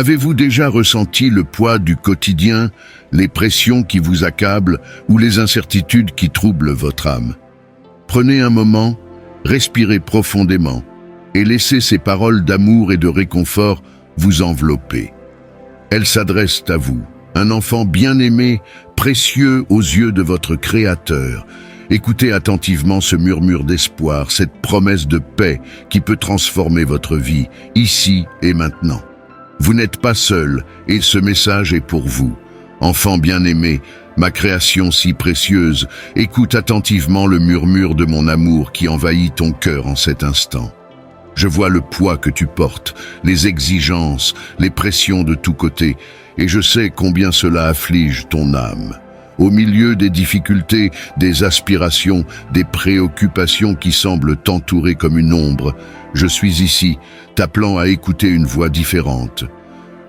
Avez-vous déjà ressenti le poids du quotidien, les pressions qui vous accablent ou les incertitudes qui troublent votre âme? Prenez un moment, respirez profondément et laissez ces paroles d'amour et de réconfort vous envelopper. Elles s'adressent à vous, un enfant bien-aimé, précieux aux yeux de votre Créateur. Écoutez attentivement ce murmure d'espoir, cette promesse de paix qui peut transformer votre vie, ici et maintenant. Vous n'êtes pas seul, et ce message est pour vous. Enfant bien-aimé, ma création si précieuse, écoute attentivement le murmure de mon amour qui envahit ton cœur en cet instant. Je vois le poids que tu portes, les exigences, les pressions de tous côtés, et je sais combien cela afflige ton âme. Au milieu des difficultés, des aspirations, des préoccupations qui semblent t'entourer comme une ombre, je suis ici, t'appelant à écouter une voix différente.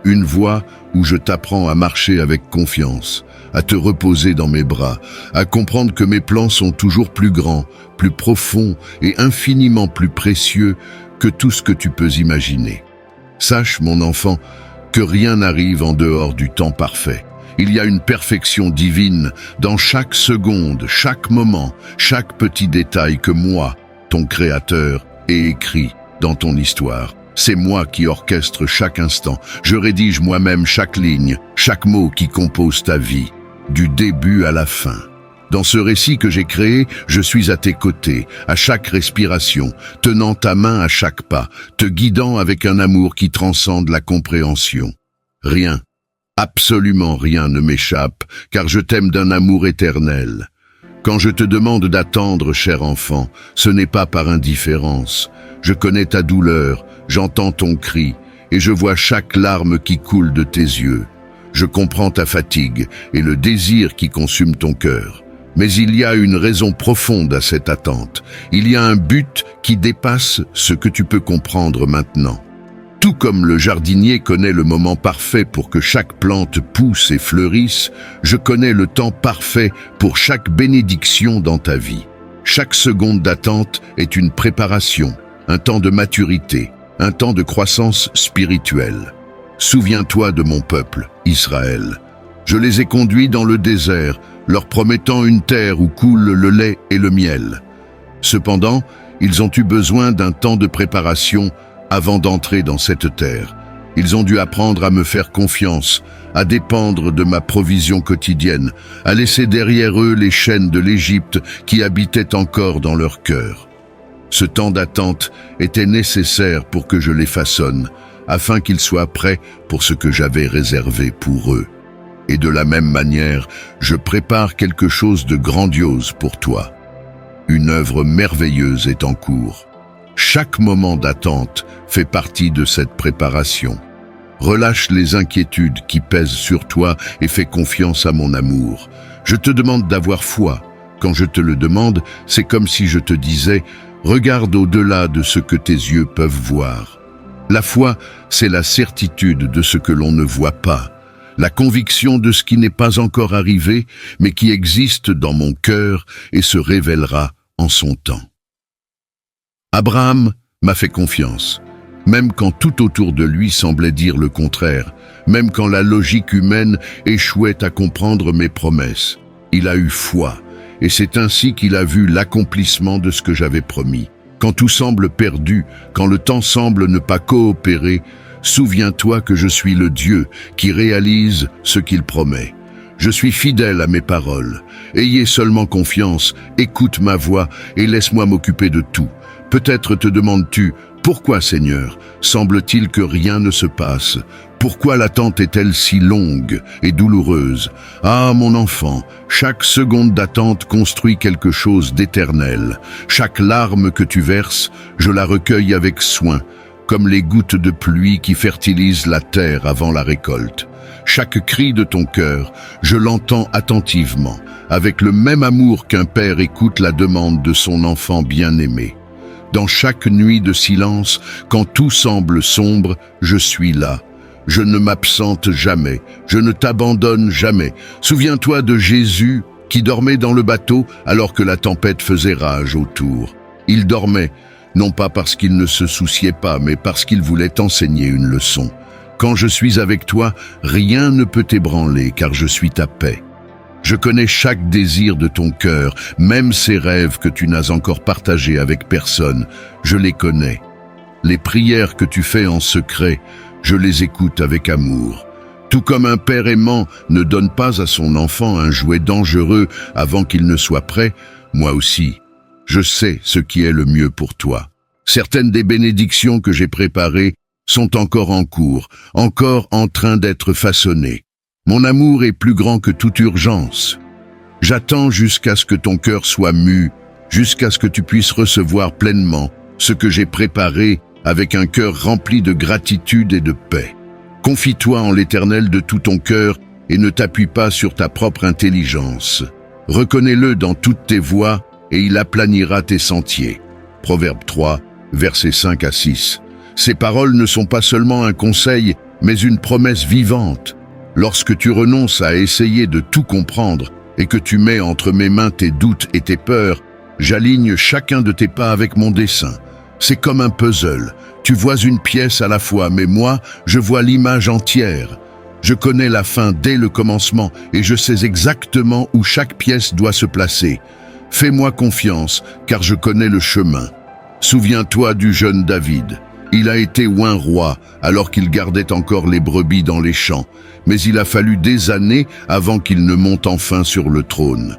Une voix où je t'apprends à marcher avec confiance, à te reposer dans mes bras, à comprendre que mes plans sont toujours plus grands, plus profonds et infiniment plus précieux que tout ce que tu peux imaginer. Sache, mon enfant, que rien n'arrive en dehors du temps parfait. Il y a une perfection divine dans chaque seconde, chaque moment, chaque petit détail que moi, ton Créateur, ai écrit dans ton histoire. C'est moi qui orchestre chaque instant. Je rédige moi-même chaque ligne, chaque mot qui compose ta vie, du début à la fin. Dans ce récit que j'ai créé, je suis à tes côtés, à chaque respiration, tenant ta main à chaque pas, te guidant avec un amour qui transcende la compréhension. Rien, absolument rien ne m'échappe, car je t'aime d'un amour éternel. Quand je te demande d'attendre, cher enfant, ce n'est pas par indifférence. Je connais ta douleur, j'entends ton cri, et je vois chaque larme qui coule de tes yeux. Je comprends ta fatigue et le désir qui consume ton cœur. Mais il y a une raison profonde à cette attente. Il y a un but qui dépasse ce que tu peux comprendre maintenant. Tout comme le jardinier connaît le moment parfait pour que chaque plante pousse et fleurisse, je connais le temps parfait pour chaque bénédiction dans ta vie. Chaque seconde d'attente est une préparation, un temps de maturité, un temps de croissance spirituelle. Souviens-toi de mon peuple, Israël. Je les ai conduits dans le désert, leur promettant une terre où coule le lait et le miel. Cependant, ils ont eu besoin d'un temps de préparation avant d'entrer dans cette terre. Ils ont dû apprendre à me faire confiance, à dépendre de ma provision quotidienne, à laisser derrière eux les chaînes de l'Égypte qui habitaient encore dans leur cœur. Ce temps d'attente était nécessaire pour que je les façonne, afin qu'ils soient prêts pour ce que j'avais réservé pour eux. Et de la même manière, je prépare quelque chose de grandiose pour toi. Une œuvre merveilleuse est en cours. Chaque moment d'attente fait partie de cette préparation. Relâche les inquiétudes qui pèsent sur toi et fais confiance à mon amour. Je te demande d'avoir foi. Quand je te le demande, c'est comme si je te disais « Regarde au-delà de ce que tes yeux peuvent voir ». La foi, c'est la certitude de ce que l'on ne voit pas. La conviction de ce qui n'est pas encore arrivé, mais qui existe dans mon cœur et se révélera en son temps. Abraham m'a fait confiance, même quand tout autour de lui semblait dire le contraire, même quand la logique humaine échouait à comprendre mes promesses. Il a eu foi, et c'est ainsi qu'il a vu l'accomplissement de ce que j'avais promis. Quand tout semble perdu, quand le temps semble ne pas coopérer, souviens-toi que je suis le Dieu qui réalise ce qu'il promet. Je suis fidèle à mes paroles. Ayez seulement confiance, écoute ma voix et laisse-moi m'occuper de tout. Peut-être te demandes-tu, pourquoi Seigneur, semble-t-il que rien ne se passe? Pourquoi l'attente est-elle si longue et douloureuse? Ah, mon enfant, chaque seconde d'attente construit quelque chose d'éternel. Chaque larme que tu verses, je la recueille avec soin, comme les gouttes de pluie qui fertilisent la terre avant la récolte. Chaque cri de ton cœur, je l'entends attentivement, avec le même amour qu'un père écoute la demande de son enfant bien-aimé. Dans chaque nuit de silence, quand tout semble sombre, je suis là. Je ne m'absente jamais, je ne t'abandonne jamais. Souviens-toi de Jésus qui dormait dans le bateau alors que la tempête faisait rage autour. Il dormait, non pas parce qu'il ne se souciait pas, mais parce qu'il voulait enseigner une leçon. Quand je suis avec toi, rien ne peut t'ébranler, car je suis ta paix. Je connais chaque désir de ton cœur, même ces rêves que tu n'as encore partagés avec personne, je les connais. Les prières que tu fais en secret, je les écoute avec amour. Tout comme un père aimant ne donne pas à son enfant un jouet dangereux avant qu'il ne soit prêt, moi aussi, je sais ce qui est le mieux pour toi. Certaines des bénédictions que j'ai préparées sont encore en cours, encore en train d'être façonnées. Mon amour est plus grand que toute urgence. J'attends jusqu'à ce que ton cœur soit mu, jusqu'à ce que tu puisses recevoir pleinement ce que j'ai préparé avec un cœur rempli de gratitude et de paix. Confie-toi en l'Éternel de tout ton cœur et ne t'appuie pas sur ta propre intelligence. Reconnais-le dans toutes tes voies et il aplanira tes sentiers. Proverbe 3, versets 5 à 6. Ces paroles ne sont pas seulement un conseil, mais une promesse vivante. Lorsque tu renonces à essayer de tout comprendre et que tu mets entre mes mains tes doutes et tes peurs, j'aligne chacun de tes pas avec mon dessein. C'est comme un puzzle. Tu vois une pièce à la fois, mais moi, je vois l'image entière. Je connais la fin dès le commencement et je sais exactement où chaque pièce doit se placer. Fais-moi confiance, car je connais le chemin. Souviens-toi du jeune David. Il a été oint roi alors qu'il gardait encore les brebis dans les champs, mais il a fallu des années avant qu'il ne monte enfin sur le trône.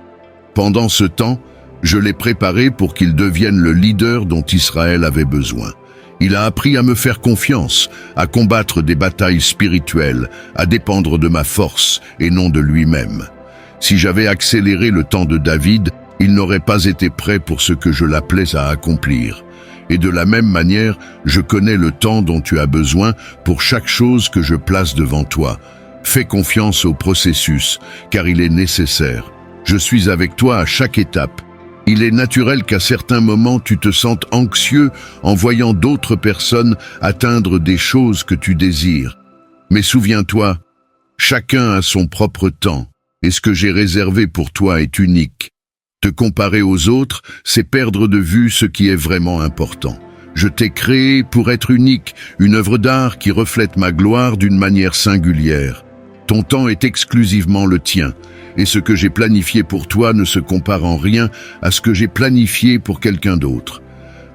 Pendant ce temps, je l'ai préparé pour qu'il devienne le leader dont Israël avait besoin. Il a appris à me faire confiance, à combattre des batailles spirituelles, à dépendre de ma force et non de lui-même. Si j'avais accéléré le temps de David, il n'aurait pas été prêt pour ce que je l'appelais à accomplir. Et de la même manière, je connais le temps dont tu as besoin pour chaque chose que je place devant toi. Fais confiance au processus, car il est nécessaire. Je suis avec toi à chaque étape. Il est naturel qu'à certains moments tu te sentes anxieux en voyant d'autres personnes atteindre des choses que tu désires. Mais souviens-toi, chacun a son propre temps, et ce que j'ai réservé pour toi est unique. Te comparer aux autres, c'est perdre de vue ce qui est vraiment important. Je t'ai créé pour être unique, une œuvre d'art qui reflète ma gloire d'une manière singulière. Ton temps est exclusivement le tien, et ce que j'ai planifié pour toi ne se compare en rien à ce que j'ai planifié pour quelqu'un d'autre.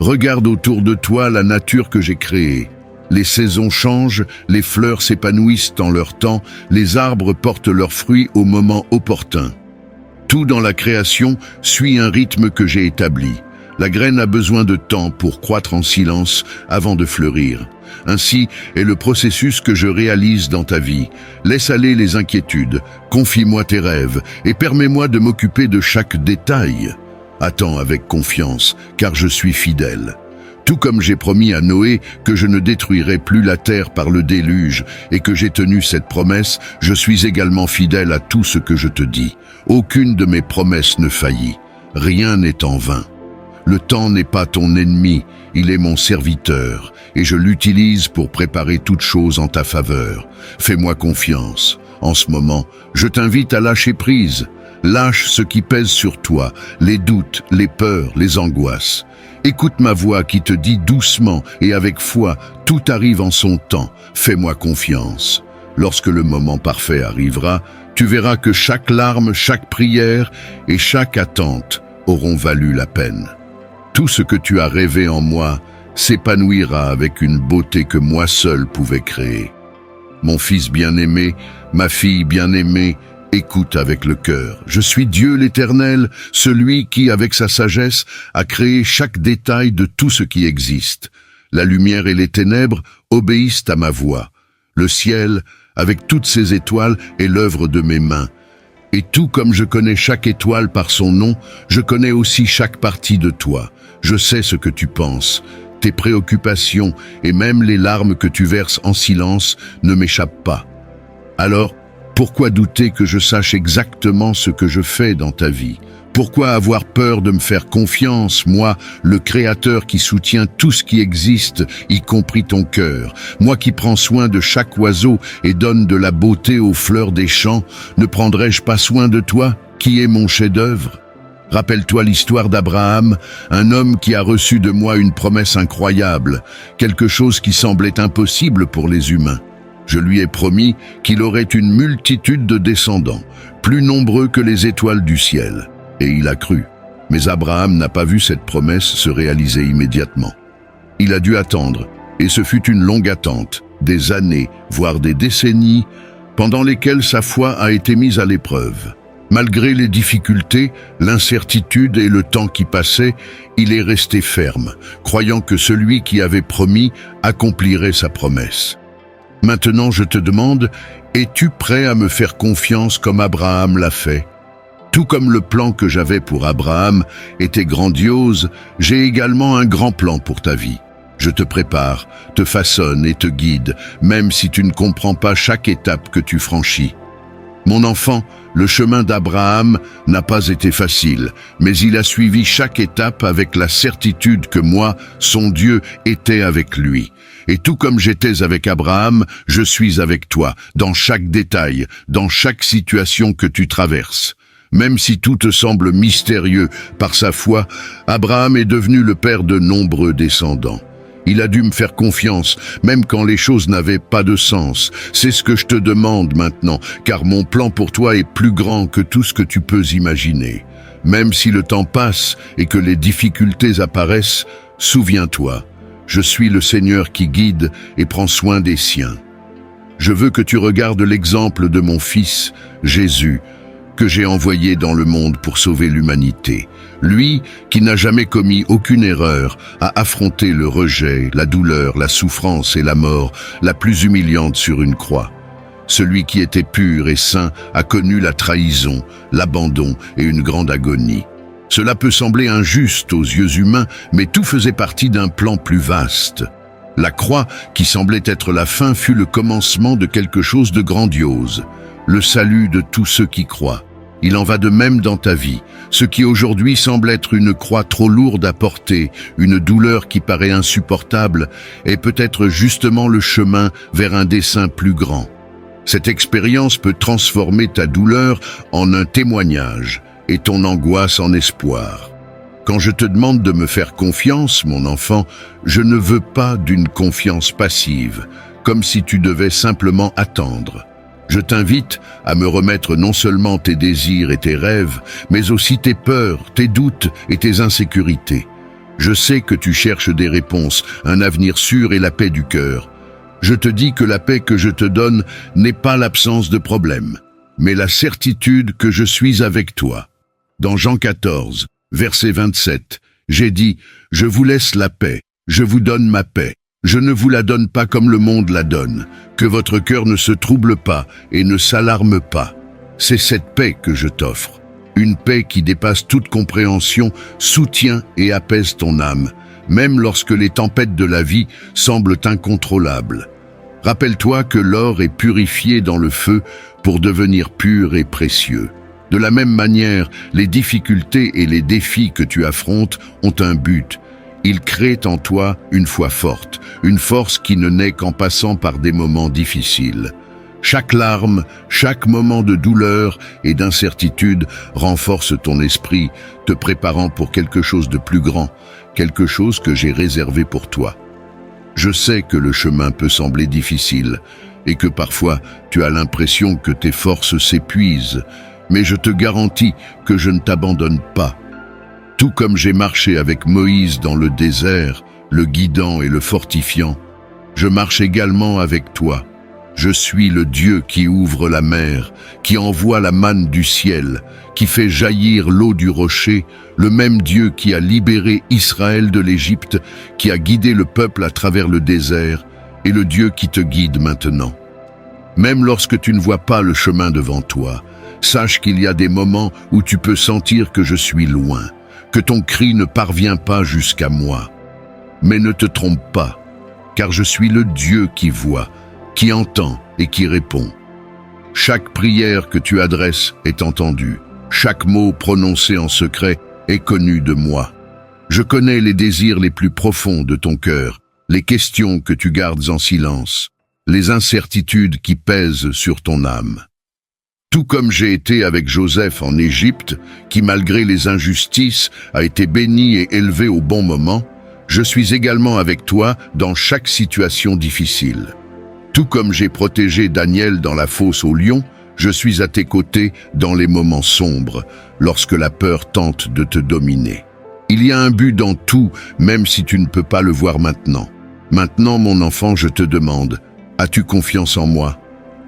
Regarde autour de toi la nature que j'ai créée. Les saisons changent, les fleurs s'épanouissent en leur temps, les arbres portent leurs fruits au moment opportun. Tout dans la création suit un rythme que j'ai établi. La graine a besoin de temps pour croître en silence avant de fleurir. Ainsi est le processus que je réalise dans ta vie. Laisse aller les inquiétudes, confie-moi tes rêves et permets-moi de m'occuper de chaque détail. Attends avec confiance, car je suis fidèle. Tout comme j'ai promis à Noé que je ne détruirai plus la terre par le déluge et que j'ai tenu cette promesse, je suis également fidèle à tout ce que je te dis. Aucune de mes promesses ne faillit. Rien n'est en vain. Le temps n'est pas ton ennemi, il est mon serviteur, et je l'utilise pour préparer toutes choses en ta faveur. Fais-moi confiance. En ce moment, je t'invite à lâcher prise. Lâche ce qui pèse sur toi, les doutes, les peurs, les angoisses. Écoute ma voix qui te dit doucement et avec foi, tout arrive en son temps, fais-moi confiance. Lorsque le moment parfait arrivera, tu verras que chaque larme, chaque prière et chaque attente auront valu la peine. Tout ce que tu as rêvé en moi s'épanouira avec une beauté que moi seul pouvais créer. Mon fils bien-aimé, ma fille bien-aimée, écoute avec le cœur. Je suis Dieu l'Éternel, celui qui, avec sa sagesse, a créé chaque détail de tout ce qui existe. La lumière et les ténèbres obéissent à ma voix. Le ciel, avec toutes ses étoiles, est l'œuvre de mes mains. Et tout comme je connais chaque étoile par son nom, je connais aussi chaque partie de toi. Je sais ce que tu penses. Tes préoccupations et même les larmes que tu verses en silence ne m'échappent pas. Alors, pourquoi douter que je sache exactement ce que je fais dans ta vie? Pourquoi avoir peur de me faire confiance, moi, le Créateur qui soutient tout ce qui existe, y compris ton cœur, moi qui prends soin de chaque oiseau et donne de la beauté aux fleurs des champs, ne prendrais-je pas soin de toi, qui est mon chef-d'œuvre? Rappelle-toi l'histoire d'Abraham, un homme qui a reçu de moi une promesse incroyable, quelque chose qui semblait impossible pour les humains. Je lui ai promis qu'il aurait une multitude de descendants, plus nombreux que les étoiles du ciel. Et il a cru. Mais Abraham n'a pas vu cette promesse se réaliser immédiatement. Il a dû attendre, et ce fut une longue attente, des années, voire des décennies, pendant lesquelles sa foi a été mise à l'épreuve. Malgré les difficultés, l'incertitude et le temps qui passait, il est resté ferme, croyant que celui qui avait promis accomplirait sa promesse. Maintenant, je te demande, es-tu prêt à me faire confiance comme Abraham l'a fait ? Tout comme le plan que j'avais pour Abraham était grandiose, j'ai également un grand plan pour ta vie. Je te prépare, te façonne et te guide, même si tu ne comprends pas chaque étape que tu franchis. Mon enfant, le chemin d'Abraham n'a pas été facile, mais il a suivi chaque étape avec la certitude que moi, son Dieu, était avec lui. Et tout comme j'étais avec Abraham, je suis avec toi, dans chaque détail, dans chaque situation que tu traverses. Même si tout te semble mystérieux par sa foi, Abraham est devenu le père de nombreux descendants. Il a dû me faire confiance, même quand les choses n'avaient pas de sens. C'est ce que je te demande maintenant, car mon plan pour toi est plus grand que tout ce que tu peux imaginer. Même si le temps passe et que les difficultés apparaissent, souviens-toi, je suis le Seigneur qui guide et prend soin des siens. Je veux que tu regardes l'exemple de mon Fils, Jésus, que j'ai envoyé dans le monde pour sauver l'humanité. Lui, qui n'a jamais commis aucune erreur, a affronté le rejet, la douleur, la souffrance et la mort la plus humiliante sur une croix. Celui qui était pur et saint a connu la trahison, l'abandon et une grande agonie. Cela peut sembler injuste aux yeux humains, mais tout faisait partie d'un plan plus vaste. La croix, qui semblait être la fin, fut le commencement de quelque chose de grandiose, le salut de tous ceux qui croient. Il en va de même dans ta vie. Ce qui aujourd'hui semble être une croix trop lourde à porter, une douleur qui paraît insupportable, est peut-être justement le chemin vers un dessein plus grand. Cette expérience peut transformer ta douleur en un témoignage et ton angoisse en espoir. Quand je te demande de me faire confiance, mon enfant, je ne veux pas d'une confiance passive, comme si tu devais simplement attendre. Je t'invite à me remettre non seulement tes désirs et tes rêves, mais aussi tes peurs, tes doutes et tes insécurités. Je sais que tu cherches des réponses, un avenir sûr et la paix du cœur. Je te dis que la paix que je te donne n'est pas l'absence de problème, mais la certitude que je suis avec toi. Dans Jean 14, verset 27, j'ai dit « Je vous laisse la paix, je vous donne ma paix. Je ne vous la donne pas comme le monde la donne. Que votre cœur ne se trouble pas et ne s'alarme pas. C'est cette paix que je t'offre. Une paix qui dépasse toute compréhension, soutient et apaise ton âme, même lorsque les tempêtes de la vie semblent incontrôlables. Rappelle-toi que l'or est purifié dans le feu pour devenir pur et précieux. De la même manière, les difficultés et les défis que tu affrontes ont un but. Ils créent en toi une foi forte, une force qui ne naît qu'en passant par des moments difficiles. Chaque larme, chaque moment de douleur et d'incertitude renforce ton esprit, te préparant pour quelque chose de plus grand, quelque chose que j'ai réservé pour toi. Je sais que le chemin peut sembler difficile et que parfois tu as l'impression que tes forces s'épuisent, mais je te garantis que je ne t'abandonne pas. Tout comme j'ai marché avec Moïse dans le désert, le guidant et le fortifiant, je marche également avec toi. Je suis le Dieu qui ouvre la mer, qui envoie la manne du ciel, qui fait jaillir l'eau du rocher, le même Dieu qui a libéré Israël de l'Égypte, qui a guidé le peuple à travers le désert, et le Dieu qui te guide maintenant. Même lorsque tu ne vois pas le chemin devant toi, sache qu'il y a des moments où tu peux sentir que je suis loin, que ton cri ne parvient pas jusqu'à moi. Mais ne te trompe pas, car je suis le Dieu qui voit, qui entend et qui répond. Chaque prière que tu adresses est entendue, chaque mot prononcé en secret est connu de moi. Je connais les désirs les plus profonds de ton cœur, les questions que tu gardes en silence, les incertitudes qui pèsent sur ton âme. Tout comme j'ai été avec Joseph en Égypte, qui malgré les injustices a été béni et élevé au bon moment, je suis également avec toi dans chaque situation difficile. Tout comme j'ai protégé Daniel dans la fosse au lion, je suis à tes côtés dans les moments sombres, lorsque la peur tente de te dominer. Il y a un but dans tout, même si tu ne peux pas le voir maintenant. Maintenant, mon enfant, je te demande, as-tu confiance en moi?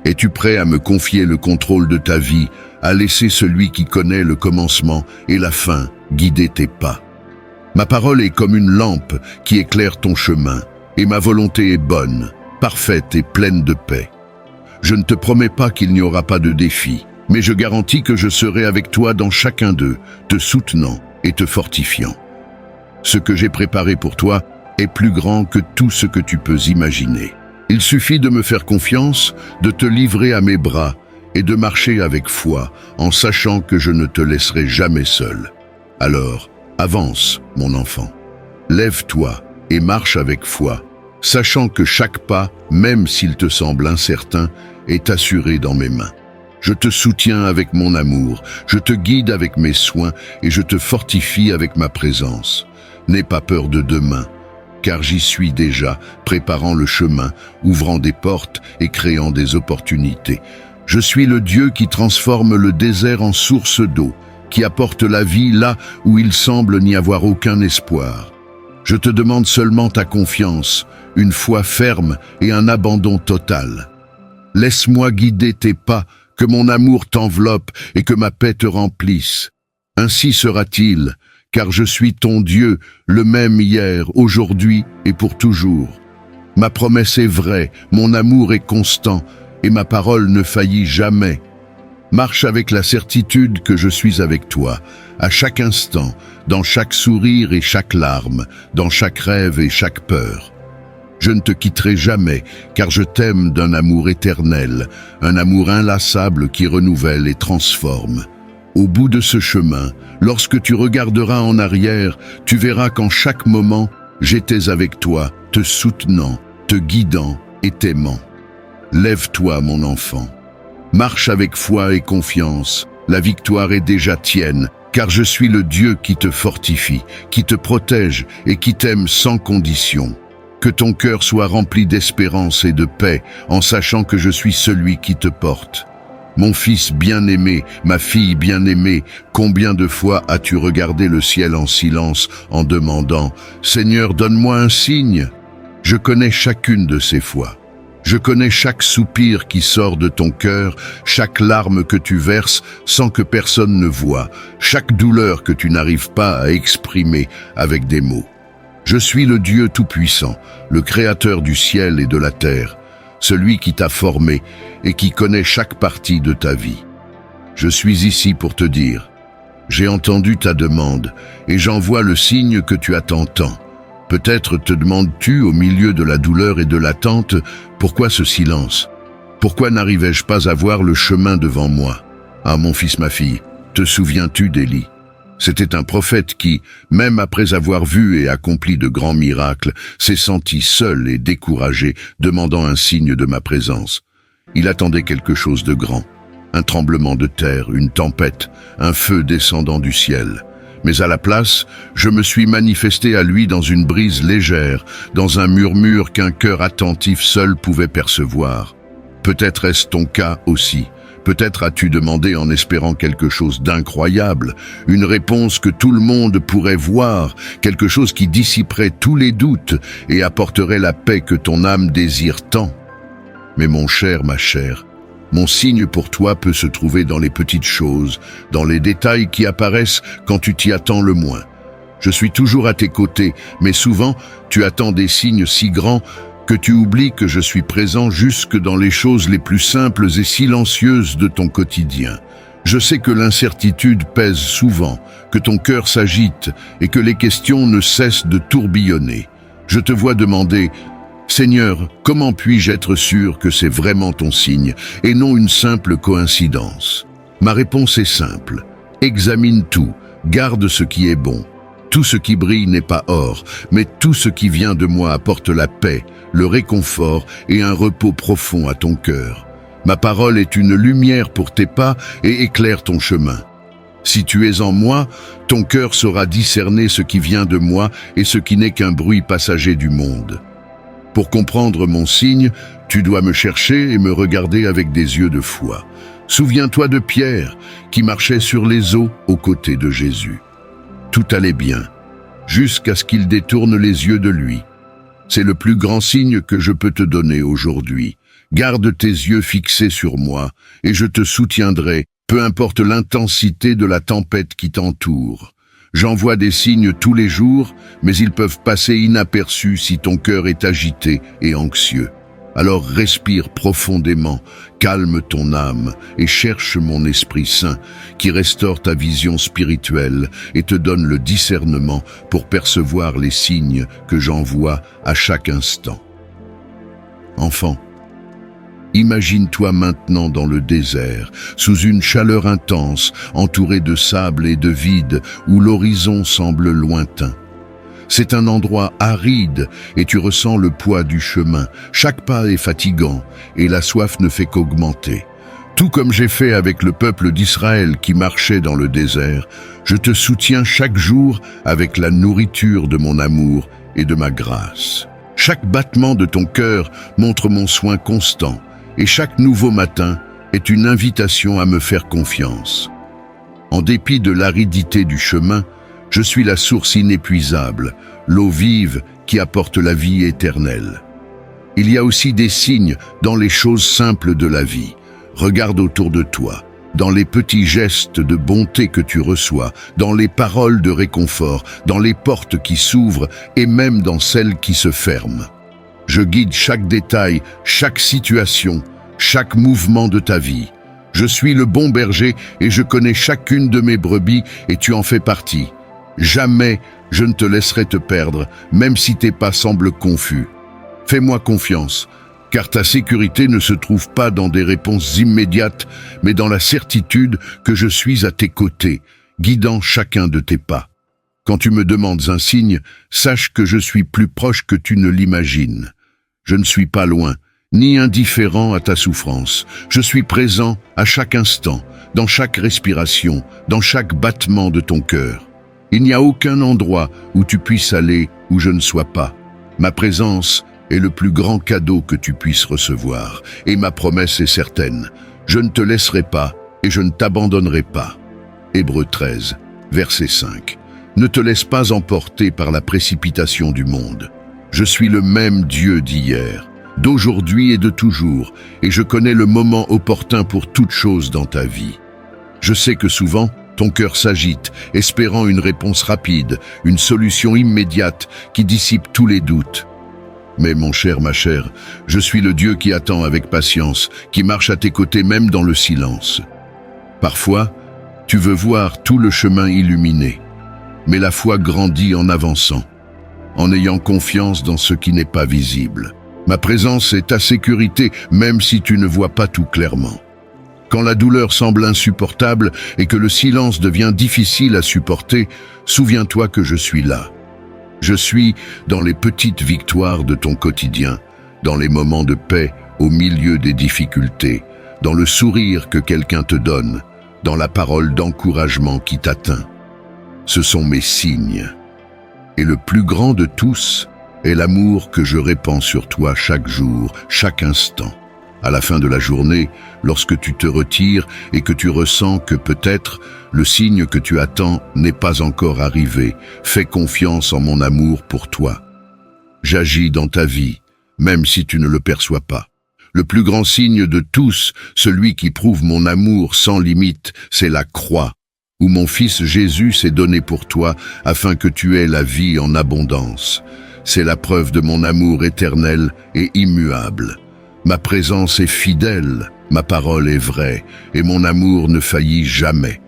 Es-tu prêt à me confier le contrôle de ta vie, à laisser celui qui connaît le commencement et la fin guider tes pas? Ma parole est comme une lampe qui éclaire ton chemin, et ma volonté est bonne, parfaite et pleine de paix. Je ne te promets pas qu'il n'y aura pas de défis, mais je garantis que je serai avec toi dans chacun d'eux, te soutenant et te fortifiant. Ce que j'ai préparé pour toi est plus grand que tout ce que tu peux imaginer. Il suffit de me faire confiance, de te livrer à mes bras et de marcher avec foi, en sachant que je ne te laisserai jamais seul. Alors, avance, mon enfant. Lève-toi et marche avec foi, sachant que chaque pas, même s'il te semble incertain, est assuré dans mes mains. Je te soutiens avec mon amour, je te guide avec mes soins et je te fortifie avec ma présence. N'aie pas peur de demain, car j'y suis déjà, préparant le chemin, ouvrant des portes et créant des opportunités. Je suis le Dieu qui transforme le désert en source d'eau, qui apporte la vie là où il semble n'y avoir aucun espoir. Je te demande seulement ta confiance, une foi ferme et un abandon total. Laisse-moi guider tes pas, que mon amour t'enveloppe et que ma paix te remplisse. Ainsi sera-t-il, car je suis ton Dieu, le même hier, aujourd'hui et pour toujours. Ma promesse est vraie, mon amour est constant, et ma parole ne faillit jamais. Marche avec la certitude que je suis avec toi, à chaque instant, dans chaque sourire et chaque larme, dans chaque rêve et chaque peur. Je ne te quitterai jamais, car je t'aime d'un amour éternel, un amour inlassable qui renouvelle et transforme. Au bout de ce chemin, lorsque tu regarderas en arrière, tu verras qu'en chaque moment, j'étais avec toi, te soutenant, te guidant et t'aimant. Lève-toi, mon enfant. Marche avec foi et confiance. La victoire est déjà tienne, car je suis le Dieu qui te fortifie, qui te protège et qui t'aime sans condition. Que ton cœur soit rempli d'espérance et de paix, en sachant que je suis celui qui te porte. Mon fils bien-aimé, ma fille bien-aimée, combien de fois as-tu regardé le ciel en silence en demandant « Seigneur, donne-moi un signe ?» Je connais chacune de ces fois. Je connais chaque soupir qui sort de ton cœur, chaque larme que tu verses sans que personne ne voie, chaque douleur que tu n'arrives pas à exprimer avec des mots. Je suis le Dieu Tout-Puissant, le Créateur du ciel et de la terre, celui qui t'a formé et qui connaît chaque partie de ta vie. Je suis ici pour te dire, j'ai entendu ta demande et j'envoie le signe que tu attends tant. Peut-être te demandes-tu au milieu de la douleur et de l'attente, pourquoi ce silence? Pourquoi n'arrivais-je pas à voir le chemin devant moi? Ah mon fils, ma fille, te souviens-tu d'Élie? C'était un prophète qui, même après avoir vu et accompli de grands miracles, s'est senti seul et découragé, demandant un signe de ma présence. Il attendait quelque chose de grand, un tremblement de terre, une tempête, un feu descendant du ciel. Mais à la place, je me suis manifesté à lui dans une brise légère, dans un murmure qu'un cœur attentif seul pouvait percevoir. Peut-être est-ce ton cas aussi. Peut-être as-tu demandé en espérant quelque chose d'incroyable, une réponse que tout le monde pourrait voir, quelque chose qui dissiperait tous les doutes et apporterait la paix que ton âme désire tant. Mais mon cher, ma chère, mon signe pour toi peut se trouver dans les petites choses, dans les détails qui apparaissent quand tu t'y attends le moins. Je suis toujours à tes côtés, mais souvent tu attends des signes si grands que tu oublies que je suis présent jusque dans les choses les plus simples et silencieuses de ton quotidien. Je sais que l'incertitude pèse souvent, que ton cœur s'agite et que les questions ne cessent de tourbillonner. Je te vois demander « Seigneur, comment puis-je être sûr que c'est vraiment ton signe et non une simple coïncidence ?» Ma réponse est simple. Examine tout, garde ce qui est bon. Tout ce qui brille n'est pas or, mais tout ce qui vient de moi apporte la paix, le réconfort et un repos profond à ton cœur. Ma parole est une lumière pour tes pas et éclaire ton chemin. Si tu es en moi, ton cœur saura discerner ce qui vient de moi et ce qui n'est qu'un bruit passager du monde. Pour comprendre mon signe, Tu dois me chercher et me regarder avec des yeux de foi. Souviens-toi de Pierre, qui marchait sur les eaux aux côtés de Jésus. Tout allait bien, jusqu'à ce qu'il détourne les yeux de lui. C'est le plus grand signe que je peux te donner aujourd'hui. Garde tes yeux fixés sur moi, et je te soutiendrai, peu importe l'intensité de la tempête qui t'entoure. J'envoie des signes tous les jours, mais ils peuvent passer inaperçus si ton cœur est agité et anxieux. Alors respire profondément, calme ton âme et cherche mon Esprit Saint qui restaure ta vision spirituelle et te donne le discernement pour percevoir les signes que j'envoie à chaque instant. Enfant, imagine-toi maintenant dans le désert, sous une chaleur intense, entouré de sable et de vide, où l'horizon semble lointain. C'est un endroit aride et tu ressens le poids du chemin. Chaque pas est fatigant et la soif ne fait qu'augmenter. Tout comme j'ai fait avec le peuple d'Israël qui marchait dans le désert, je te soutiens chaque jour avec la nourriture de mon amour et de ma grâce. Chaque battement de ton cœur montre mon soin constant et chaque nouveau matin est une invitation à me faire confiance. En dépit de l'aridité du chemin, je suis la source inépuisable, l'eau vive qui apporte la vie éternelle. Il y a aussi des signes dans les choses simples de la vie. Regarde autour de toi, dans les petits gestes de bonté que tu reçois, dans les paroles de réconfort, dans les portes qui s'ouvrent et même dans celles qui se ferment. Je guide chaque détail, chaque situation, chaque mouvement de ta vie. Je suis le bon berger et je connais chacune de mes brebis et tu en fais partie. Jamais je ne te laisserai te perdre, même si tes pas semblent confus. Fais-moi confiance, car ta sécurité ne se trouve pas dans des réponses immédiates, mais dans la certitude que je suis à tes côtés, guidant chacun de tes pas. Quand tu me demandes un signe, sache que je suis plus proche que tu ne l'imagines. Je ne suis pas loin, ni indifférent à ta souffrance. Je suis présent à chaque instant, dans chaque respiration, dans chaque battement de ton cœur. Il n'y a aucun endroit où tu puisses aller où je ne sois pas. Ma présence est le plus grand cadeau que tu puisses recevoir, et ma promesse est certaine. Je ne te laisserai pas et je ne t'abandonnerai pas. Hébreux 13, verset 5. Ne te laisse pas emporter par la précipitation du monde. Je suis le même Dieu d'hier, d'aujourd'hui et de toujours, et je connais le moment opportun pour toute chose dans ta vie. Je sais que souvent, ton cœur s'agite, espérant une réponse rapide, une solution immédiate qui dissipe tous les doutes. Mais mon cher, ma chère, je suis le Dieu qui attend avec patience, qui marche à tes côtés même dans le silence. Parfois, tu veux voir tout le chemin illuminé, mais la foi grandit en avançant, en ayant confiance dans ce qui n'est pas visible. Ma présence est ta sécurité, même si tu ne vois pas tout clairement. Quand la douleur semble insupportable et que le silence devient difficile à supporter, souviens-toi que je suis là. Je suis dans les petites victoires de ton quotidien, dans les moments de paix au milieu des difficultés, dans le sourire que quelqu'un te donne, dans la parole d'encouragement qui t'atteint. Ce sont mes signes. Et le plus grand de tous est l'amour que je répands sur toi chaque jour, chaque instant. À la fin de la journée, lorsque tu te retires et que tu ressens que peut-être le signe que tu attends n'est pas encore arrivé, fais confiance en mon amour pour toi. J'agis dans ta vie, même si tu ne le perçois pas. Le plus grand signe de tous, celui qui prouve mon amour sans limite, c'est la croix, où mon Fils Jésus s'est donné pour toi afin que tu aies la vie en abondance. C'est la preuve de mon amour éternel et immuable. Ma présence est fidèle, ma parole est vraie, et mon amour ne faillit jamais.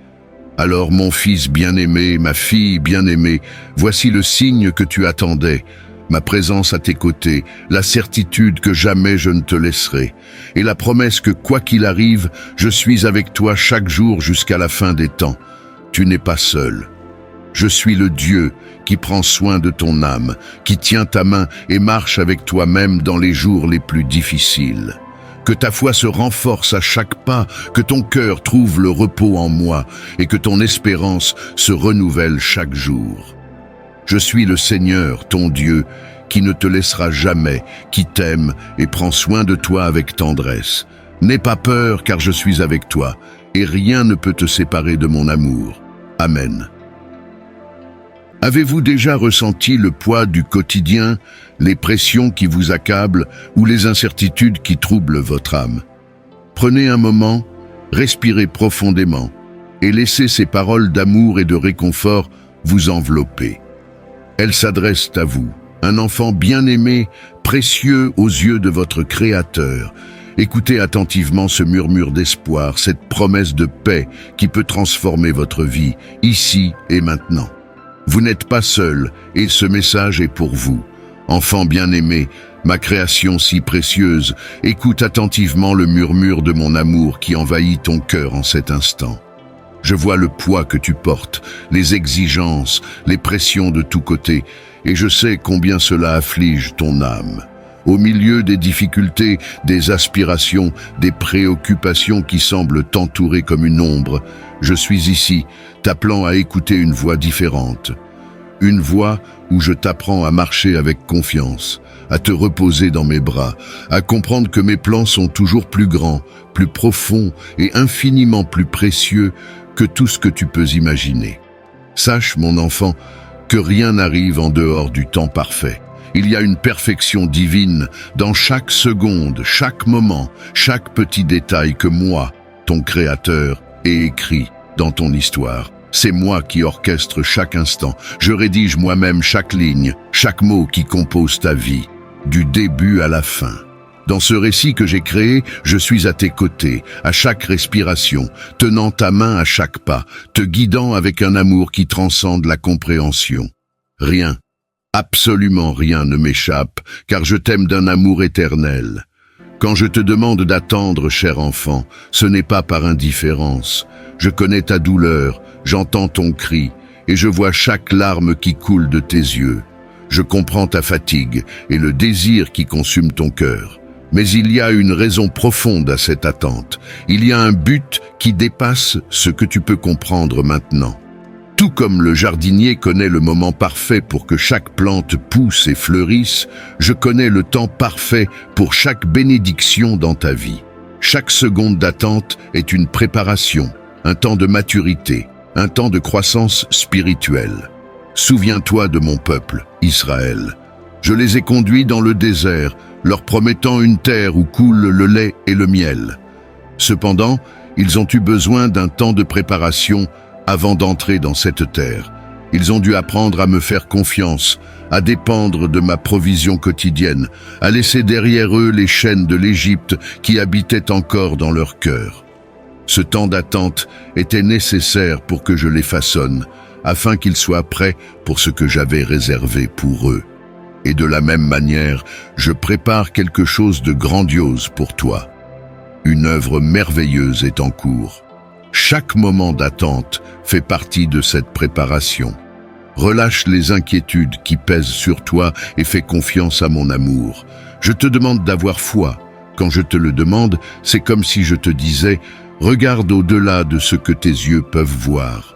Alors mon fils bien-aimé, ma fille bien-aimée, voici le signe que tu attendais, ma présence à tes côtés, la certitude que jamais je ne te laisserai, et la promesse que quoi qu'il arrive, je suis avec toi chaque jour jusqu'à la fin des temps. Tu n'es pas seul. Je suis le Dieu qui prend soin de ton âme, qui tient ta main et marche avec toi même dans les jours les plus difficiles. Que ta foi se renforce à chaque pas, que ton cœur trouve le repos en moi et que ton espérance se renouvelle chaque jour. Je suis le Seigneur, ton Dieu, qui ne te laissera jamais, qui t'aime et prend soin de toi avec tendresse. N'aie pas peur, car je suis avec toi, et rien ne peut te séparer de mon amour. Amen. Avez-vous déjà ressenti le poids du quotidien, les pressions qui vous accablent ou les incertitudes qui troublent votre âme? Prenez un moment, respirez profondément et laissez ces paroles d'amour et de réconfort vous envelopper. Elles s'adressent à vous, un enfant bien-aimé, précieux aux yeux de votre Créateur. Écoutez attentivement ce murmure d'espoir, cette promesse de paix qui peut transformer votre vie, ici et maintenant. Vous n'êtes pas seul, et ce message est pour vous. Enfant bien-aimé, ma création si précieuse, écoute attentivement le murmure de mon amour qui envahit ton cœur en cet instant. Je vois le poids que tu portes, les exigences, les pressions de tous côtés, et je sais combien cela afflige ton âme. Au milieu des difficultés, des aspirations, des préoccupations qui semblent t'entourer comme une ombre, je suis ici, t'appelant à écouter une voix différente. Une voix où je t'apprends à marcher avec confiance, à te reposer dans mes bras, à comprendre que mes plans sont toujours plus grands, plus profonds et infiniment plus précieux que tout ce que tu peux imaginer. Sache, mon enfant, que rien n'arrive en dehors du temps parfait. Il y a une perfection divine dans chaque seconde, chaque moment, chaque petit détail que moi, ton Créateur, ai écrit dans ton histoire. C'est moi qui orchestre chaque instant. Je rédige moi-même chaque ligne, chaque mot qui compose ta vie, du début à la fin. Dans ce récit que j'ai créé, je suis à tes côtés, à chaque respiration, tenant ta main à chaque pas, te guidant avec un amour qui transcende la compréhension. Rien, absolument rien ne m'échappe, car je t'aime d'un amour éternel. Quand je te demande d'attendre, cher enfant, ce n'est pas par indifférence. Je connais ta douleur, j'entends ton cri, et je vois chaque larme qui coule de tes yeux. Je comprends ta fatigue et le désir qui consume ton cœur. Mais il y a une raison profonde à cette attente. Il y a un but qui dépasse ce que tu peux comprendre maintenant. Tout comme le jardinier connaît le moment parfait pour que chaque plante pousse et fleurisse, je connais le temps parfait pour chaque bénédiction dans ta vie. Chaque seconde d'attente est une préparation, un temps de maturité, un temps de croissance spirituelle. Souviens-toi de mon peuple, Israël. Je les ai conduits dans le désert, leur promettant une terre où coule le lait et le miel. Cependant, ils ont eu besoin d'un temps de préparation avant d'entrer dans cette terre. Ils ont dû apprendre à me faire confiance, à dépendre de ma provision quotidienne, à laisser derrière eux les chaînes de l'Égypte qui habitaient encore dans leur cœur. Ce temps d'attente était nécessaire pour que je les façonne, afin qu'ils soient prêts pour ce que j'avais réservé pour eux. Et de la même manière, je prépare quelque chose de grandiose pour toi. Une œuvre merveilleuse est en cours. Chaque moment d'attente fait partie de cette préparation. Relâche les inquiétudes qui pèsent sur toi et fais confiance à mon amour. Je te demande d'avoir foi. Quand je te le demande, c'est comme si je te disais « Regarde au-delà de ce que tes yeux peuvent voir ».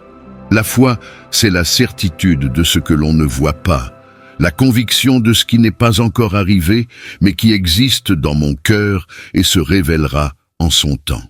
La foi, c'est la certitude de ce que l'on ne voit pas. La conviction de ce qui n'est pas encore arrivé, mais qui existe dans mon cœur et se révélera en son temps.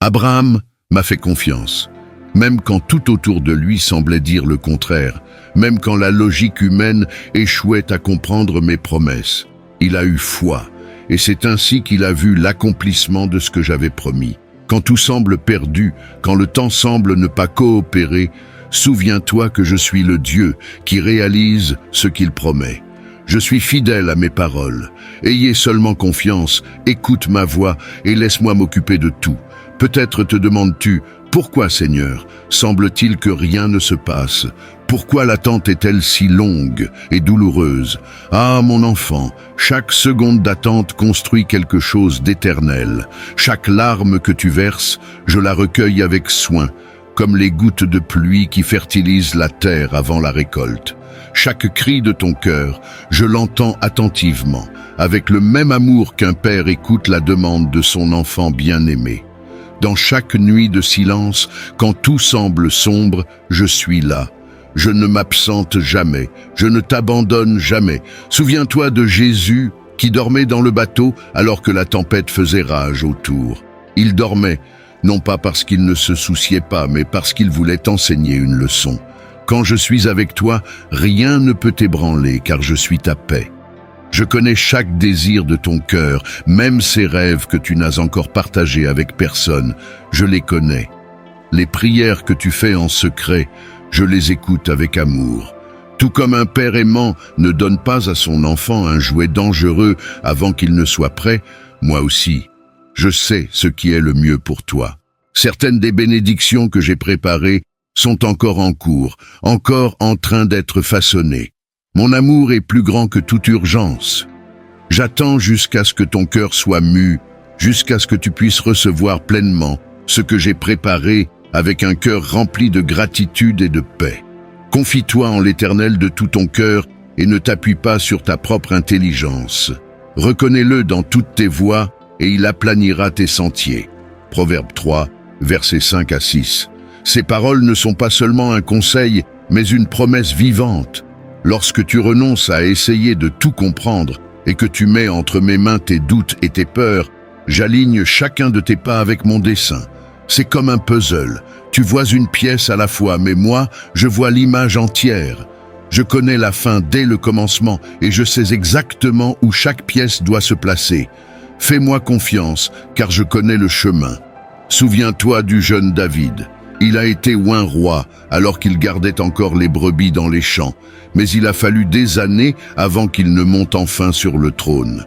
Abraham m'a fait confiance, même quand tout autour de lui semblait dire le contraire, même quand la logique humaine échouait à comprendre mes promesses. Il a eu foi, et c'est ainsi qu'il a vu l'accomplissement de ce que j'avais promis. Quand tout semble perdu, quand le temps semble ne pas coopérer, souviens-toi que je suis le Dieu qui réalise ce qu'il promet. Je suis fidèle à mes paroles. Ayez seulement confiance, écoute ma voix et laisse-moi m'occuper de tout. Peut-être te demandes-tu, pourquoi Seigneur, semble-t-il que rien ne se passe? Pourquoi l'attente est-elle si longue et douloureuse? Ah, mon enfant, chaque seconde d'attente construit quelque chose d'éternel. Chaque larme que tu verses, je la recueille avec soin, comme les gouttes de pluie qui fertilisent la terre avant la récolte. Chaque cri de ton cœur, je l'entends attentivement, avec le même amour qu'un père écoute la demande de son enfant bien-aimé. Dans chaque nuit de silence, quand tout semble sombre, je suis là. Je ne m'absente jamais, je ne t'abandonne jamais. Souviens-toi de Jésus qui dormait dans le bateau alors que la tempête faisait rage autour. Il dormait, non pas parce qu'il ne se souciait pas, mais parce qu'il voulait enseigner une leçon. Quand je suis avec toi, rien ne peut t'ébranler, car je suis ta paix. Je connais chaque désir de ton cœur, même ces rêves que tu n'as encore partagés avec personne, je les connais. Les prières que tu fais en secret, je les écoute avec amour. Tout comme un père aimant ne donne pas à son enfant un jouet dangereux avant qu'il ne soit prêt, moi aussi, je sais ce qui est le mieux pour toi. Certaines des bénédictions que j'ai préparées sont encore en cours, encore en train d'être façonnées. Mon amour est plus grand que toute urgence. J'attends jusqu'à ce que ton cœur soit mu, jusqu'à ce que tu puisses recevoir pleinement ce que j'ai préparé avec un cœur rempli de gratitude et de paix. Confie-toi en l'Éternel de tout ton cœur et ne t'appuie pas sur ta propre intelligence. Reconnais-le dans toutes tes voies et il aplanira tes sentiers. Proverbe 3, versets 5 à 6. Ces paroles ne sont pas seulement un conseil, mais une promesse vivante. Lorsque tu renonces à essayer de tout comprendre et que tu mets entre mes mains tes doutes et tes peurs, j'aligne chacun de tes pas avec mon dessein. C'est comme un puzzle. Tu vois une pièce à la fois, mais moi, je vois l'image entière. Je connais la fin dès le commencement et je sais exactement où chaque pièce doit se placer. Fais-moi confiance, car je connais le chemin. Souviens-toi du jeune David. Il a été oint roi alors qu'il gardait encore les brebis dans les champs, mais il a fallu des années avant qu'il ne monte enfin sur le trône.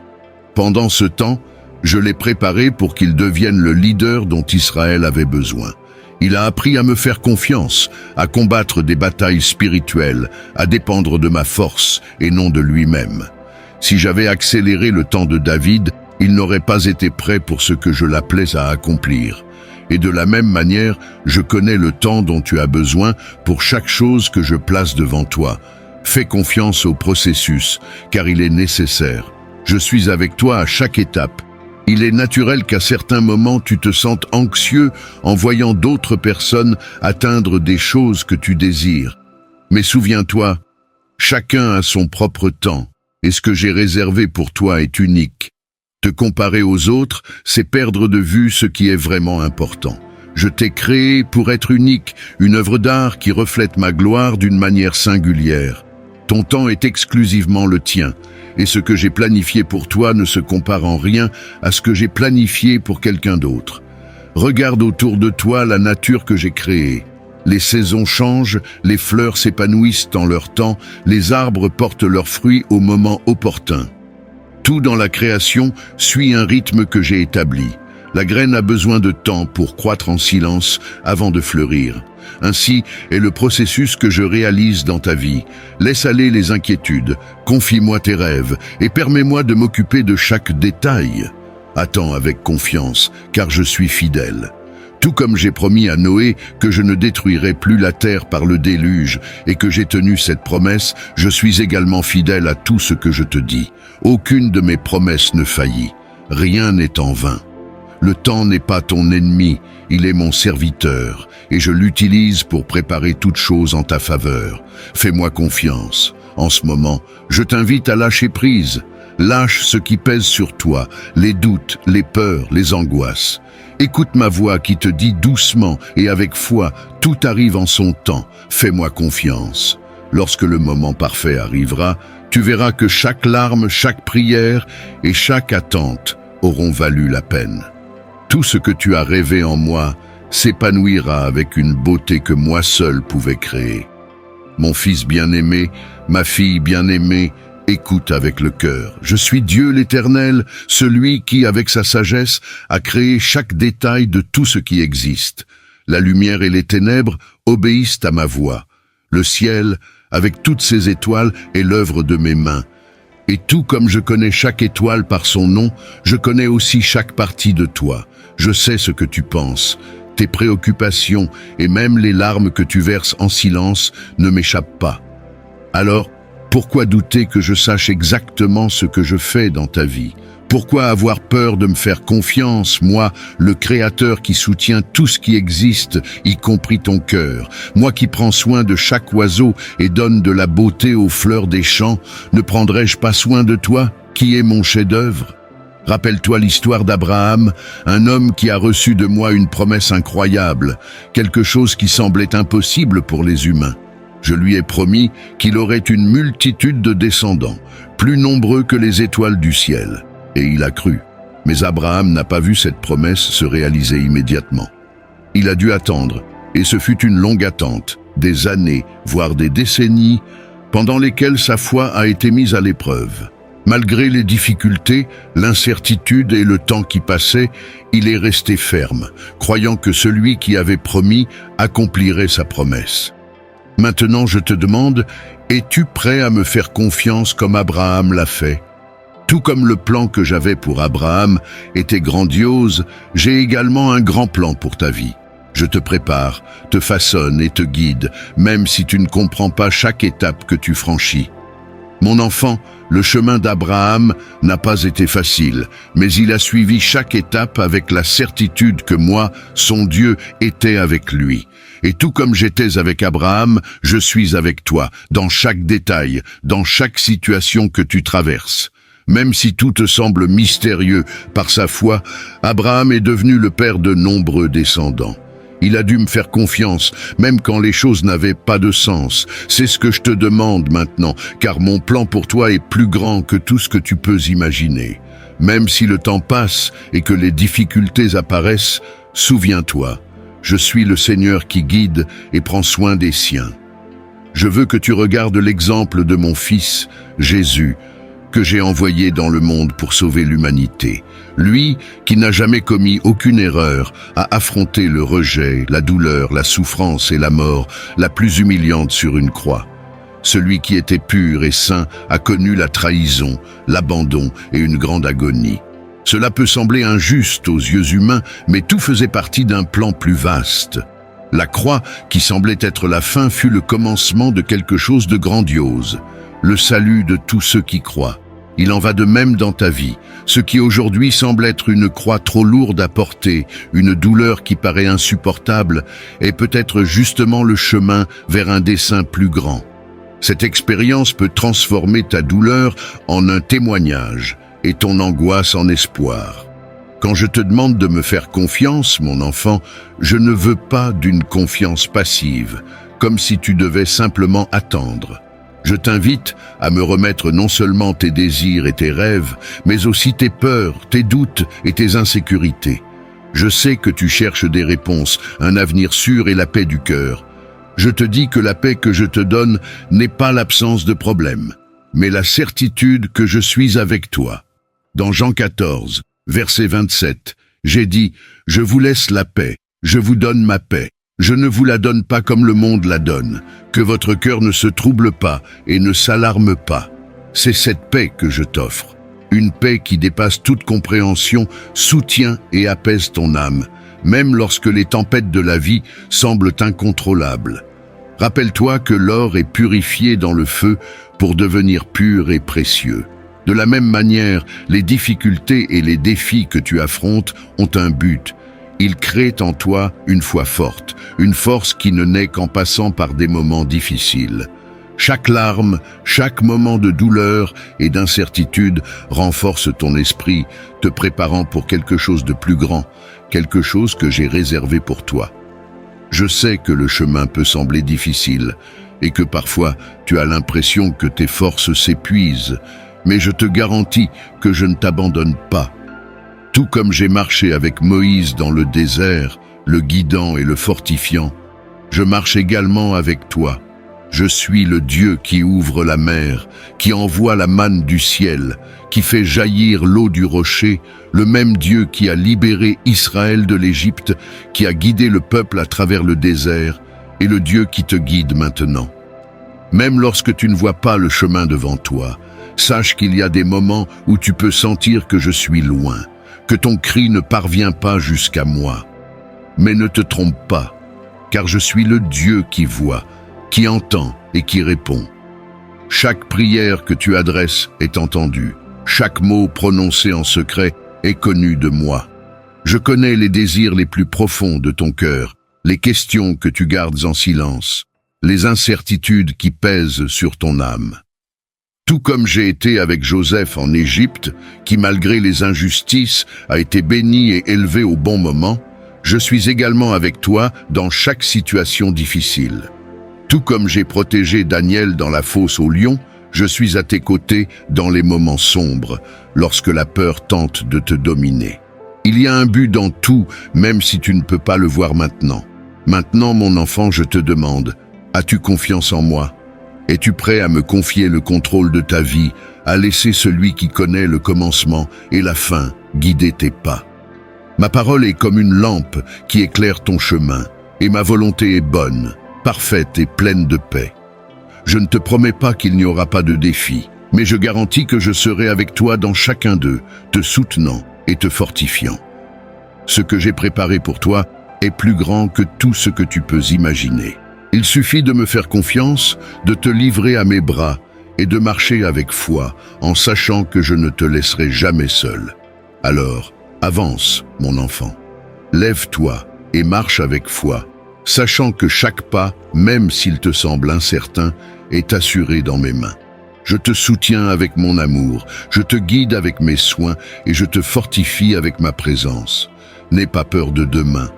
Pendant ce temps, je l'ai préparé pour qu'il devienne le leader dont Israël avait besoin. Il a appris à me faire confiance, à combattre des batailles spirituelles, à dépendre de ma force et non de lui-même. Si j'avais accéléré le temps de David, il n'aurait pas été prêt pour ce que je l'appelais à accomplir. Et de la même manière, je connais le temps dont tu as besoin pour chaque chose que je place devant toi. Fais confiance au processus, car il est nécessaire. Je suis avec toi à chaque étape. Il est naturel qu'à certains moments tu te sentes anxieux en voyant d'autres personnes atteindre des choses que tu désires. Mais souviens-toi, chacun a son propre temps, et ce que j'ai réservé pour toi est unique. Te comparer aux autres, c'est perdre de vue ce qui est vraiment important. Je t'ai créé pour être unique, une œuvre d'art qui reflète ma gloire d'une manière singulière. Ton temps est exclusivement le tien, et ce que j'ai planifié pour toi ne se compare en rien à ce que j'ai planifié pour quelqu'un d'autre. Regarde autour de toi la nature que j'ai créée. Les saisons changent, les fleurs s'épanouissent en leur temps, les arbres portent leurs fruits au moment opportun. Tout dans la création suit un rythme que j'ai établi. La graine a besoin de temps pour croître en silence avant de fleurir. Ainsi est le processus que je réalise dans ta vie. Laisse aller les inquiétudes, confie-moi tes rêves et permets-moi de m'occuper de chaque détail. Attends avec confiance, car je suis fidèle. Tout comme j'ai promis à Noé que je ne détruirai plus la terre par le déluge et que j'ai tenu cette promesse, je suis également fidèle à tout ce que je te dis. Aucune de mes promesses ne faillit. Rien n'est en vain. Le temps n'est pas ton ennemi, il est mon serviteur, et je l'utilise pour préparer toute chose en ta faveur. Fais-moi confiance. En ce moment, je t'invite à lâcher prise. Lâche ce qui pèse sur toi, les doutes, les peurs, les angoisses. Écoute ma voix qui te dit doucement et avec foi, tout arrive en son temps. Fais-moi confiance. Lorsque le moment parfait arrivera, tu verras que chaque larme, chaque prière et chaque attente auront valu la peine. Tout ce que tu as rêvé en moi s'épanouira avec une beauté que moi seul pouvais créer. Mon fils bien-aimé, ma fille bien-aimée, écoute avec le cœur. Je suis Dieu l'Éternel, celui qui, avec sa sagesse, a créé chaque détail de tout ce qui existe. La lumière et les ténèbres obéissent à ma voix. Le ciel, avec toutes ses étoiles, est l'œuvre de mes mains. Et tout comme je connais chaque étoile par son nom, je connais aussi chaque partie de toi. Je sais ce que tu penses. Tes préoccupations et même les larmes que tu verses en silence ne m'échappent pas. Alors, pourquoi douter que je sache exactement ce que je fais dans ta vie? Pourquoi avoir peur de me faire confiance, moi, le Créateur qui soutient tout ce qui existe, y compris ton cœur, moi qui prends soin de chaque oiseau et donne de la beauté aux fleurs des champs, ne prendrais-je pas soin de toi, qui est mon chef-d'œuvre? Rappelle-toi l'histoire d'Abraham, un homme qui a reçu de moi une promesse incroyable, quelque chose qui semblait impossible pour les humains. Je lui ai promis qu'il aurait une multitude de descendants, plus nombreux que les étoiles du ciel. Et il a cru. Mais Abraham n'a pas vu cette promesse se réaliser immédiatement. Il a dû attendre, et ce fut une longue attente, des années, voire des décennies, pendant lesquelles sa foi a été mise à l'épreuve. Malgré les difficultés, l'incertitude et le temps qui passait, il est resté ferme, croyant que celui qui avait promis accomplirait sa promesse. Maintenant je te demande, es-tu prêt à me faire confiance comme Abraham l'a fait ? Tout comme le plan que j'avais pour Abraham était grandiose, j'ai également un grand plan pour ta vie. Je te prépare, te façonne et te guide, même si tu ne comprends pas chaque étape que tu franchis. Mon enfant, le chemin d'Abraham n'a pas été facile, mais il a suivi chaque étape avec la certitude que moi, son Dieu, était avec lui. Et tout comme j'étais avec Abraham, je suis avec toi, dans chaque détail, dans chaque situation que tu traverses. Même si tout te semble mystérieux par sa foi, Abraham est devenu le père de nombreux descendants. Il a dû me faire confiance, même quand les choses n'avaient pas de sens. C'est ce que je te demande maintenant, car mon plan pour toi est plus grand que tout ce que tu peux imaginer. Même si le temps passe et que les difficultés apparaissent, souviens-toi, je suis le Seigneur qui guide et prend soin des siens. Je veux que tu regardes l'exemple de mon Fils, Jésus, que j'ai envoyé dans le monde pour sauver l'humanité. Lui, qui n'a jamais commis aucune erreur, a affronté le rejet, la douleur, la souffrance et la mort, la plus humiliante sur une croix. Celui qui était pur et saint a connu la trahison, l'abandon et une grande agonie. Cela peut sembler injuste aux yeux humains, mais tout faisait partie d'un plan plus vaste. La croix, qui semblait être la fin, fut le commencement de quelque chose de grandiose. Le salut de tous ceux qui croient. Il en va de même dans ta vie. Ce qui aujourd'hui semble être une croix trop lourde à porter, une douleur qui paraît insupportable, est peut-être justement le chemin vers un dessein plus grand. Cette expérience peut transformer ta douleur en un témoignage et ton angoisse en espoir. Quand je te demande de me faire confiance, mon enfant, je ne veux pas d'une confiance passive, comme si tu devais simplement attendre. Je t'invite à me remettre non seulement tes désirs et tes rêves, mais aussi tes peurs, tes doutes et tes insécurités. Je sais que tu cherches des réponses, un avenir sûr et la paix du cœur. Je te dis que la paix que je te donne n'est pas l'absence de problème, mais la certitude que je suis avec toi. Dans Jean 14, verset 27, j'ai dit « Je vous laisse la paix, je vous donne ma paix. Je ne vous la donne pas comme le monde la donne. Que votre cœur ne se trouble pas et ne s'alarme pas. C'est cette paix que je t'offre. Une paix qui dépasse toute compréhension, soutient et apaise ton âme, même lorsque les tempêtes de la vie semblent incontrôlables. Rappelle-toi que l'or est purifié dans le feu pour devenir pur et précieux. De la même manière, les difficultés et les défis que tu affrontes ont un but. Ils créent en toi une foi forte, une force qui ne naît qu'en passant par des moments difficiles. Chaque larme, chaque moment de douleur et d'incertitude renforce ton esprit, te préparant pour quelque chose de plus grand, quelque chose que j'ai réservé pour toi. Je sais que le chemin peut sembler difficile et que parfois tu as l'impression que tes forces s'épuisent, mais je te garantis que je ne t'abandonne pas. Tout comme j'ai marché avec Moïse dans le désert, le guidant et le fortifiant, je marche également avec toi. Je suis le Dieu qui ouvre la mer, qui envoie la manne du ciel, qui fait jaillir l'eau du rocher, le même Dieu qui a libéré Israël de l'Égypte, qui a guidé le peuple à travers le désert, et le Dieu qui te guide maintenant. Même lorsque tu ne vois pas le chemin devant toi, sache qu'il y a des moments où tu peux sentir que je suis loin, que ton cri ne parvient pas jusqu'à moi. Mais ne te trompe pas, car je suis le Dieu qui voit, qui entend et qui répond. Chaque prière que tu adresses est entendue, Chaque mot prononcé en secret est connu de moi. Je connais les désirs les plus profonds de ton cœur, les questions que tu gardes en silence, les incertitudes qui pèsent sur ton âme. Tout comme j'ai été avec Joseph en Égypte, qui malgré les injustices a été béni et élevé au bon moment, je suis également avec toi dans chaque situation difficile. Tout comme j'ai protégé Daniel dans la fosse aux lions, je suis à tes côtés dans les moments sombres, lorsque la peur tente de te dominer. Il y a un but dans tout, même si tu ne peux pas le voir maintenant. Maintenant, mon enfant, je te demande, as-tu confiance en moi? Es-tu prêt à me confier le contrôle de ta vie, à laisser celui qui connaît le commencement et la fin guider tes pas? Ma parole est comme une lampe qui éclaire ton chemin, et ma volonté est bonne, parfaite et pleine de paix. Je ne te promets pas qu'il n'y aura pas de défis, mais je garantis que je serai avec toi dans chacun d'eux, te soutenant et te fortifiant. Ce que j'ai préparé pour toi est plus grand que tout ce que tu peux imaginer. Il suffit de me faire confiance, de te livrer à mes bras et de marcher avec foi, en sachant que je ne te laisserai jamais seul. Alors, avance, mon enfant. Lève-toi et marche avec foi, sachant que chaque pas, même s'il te semble incertain, est assuré dans mes mains. Je te soutiens avec mon amour, je te guide avec mes soins et je te fortifie avec ma présence. N'aie pas peur de demain,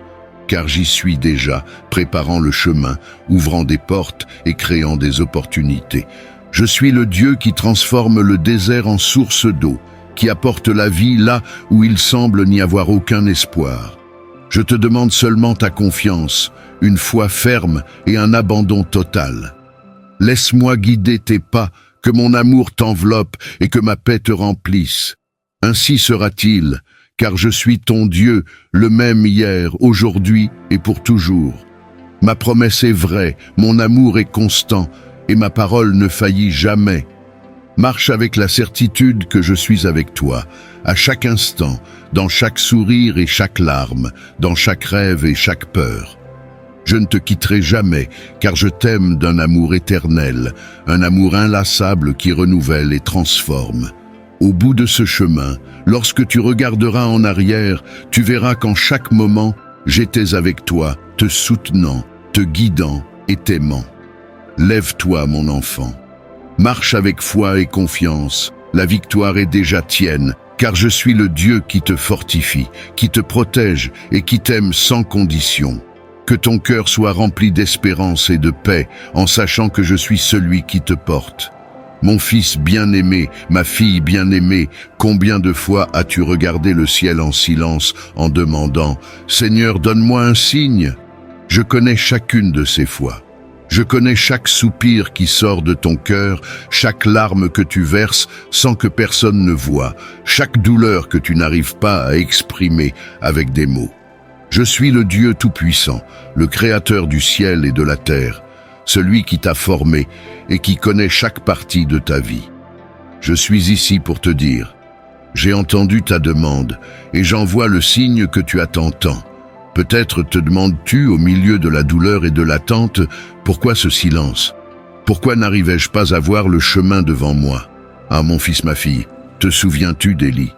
car j'y suis déjà, préparant le chemin, ouvrant des portes et créant des opportunités. Je suis le Dieu qui transforme le désert en source d'eau, qui apporte la vie là où il semble n'y avoir aucun espoir. Je te demande seulement ta confiance, une foi ferme et un abandon total. Laisse-moi guider tes pas, que mon amour t'enveloppe et que ma paix te remplisse. Ainsi sera-t-il, car je suis ton Dieu, le même hier, aujourd'hui et pour toujours. Ma promesse est vraie, mon amour est constant, et ma parole ne faillit jamais. Marche avec la certitude que je suis avec toi, à chaque instant, dans chaque sourire et chaque larme, dans chaque rêve et chaque peur. Je ne te quitterai jamais, car je t'aime d'un amour éternel, un amour inlassable qui renouvelle et transforme. Au bout de ce chemin, lorsque tu regarderas en arrière, tu verras qu'en chaque moment, j'étais avec toi, te soutenant, te guidant et t'aimant. Lève-toi, mon enfant. Marche avec foi et confiance. La victoire est déjà tienne, car je suis le Dieu qui te fortifie, qui te protège et qui t'aime sans condition. Que ton cœur soit rempli d'espérance et de paix, en sachant que je suis celui qui te porte. Mon fils bien-aimé, ma fille bien-aimée, combien de fois as-tu regardé le ciel en silence en demandant « Seigneur, donne-moi un signe ?» Je connais chacune de ces fois. Je connais chaque soupir qui sort de ton cœur, chaque larme que tu verses sans que personne ne voie, chaque douleur que tu n'arrives pas à exprimer avec des mots. Je suis le Dieu Tout-Puissant, le Créateur du ciel et de la terre, celui qui t'a formé et qui connaît chaque partie de ta vie. Je suis ici pour te dire, j'ai entendu ta demande et j'en vois le signe que tu attends tant. Peut-être te demandes-tu au milieu de la douleur et de l'attente, pourquoi ce silence? Pourquoi n'arrivais-je pas à voir le chemin devant moi? Ah mon fils, ma fille, te souviens-tu d'Élie?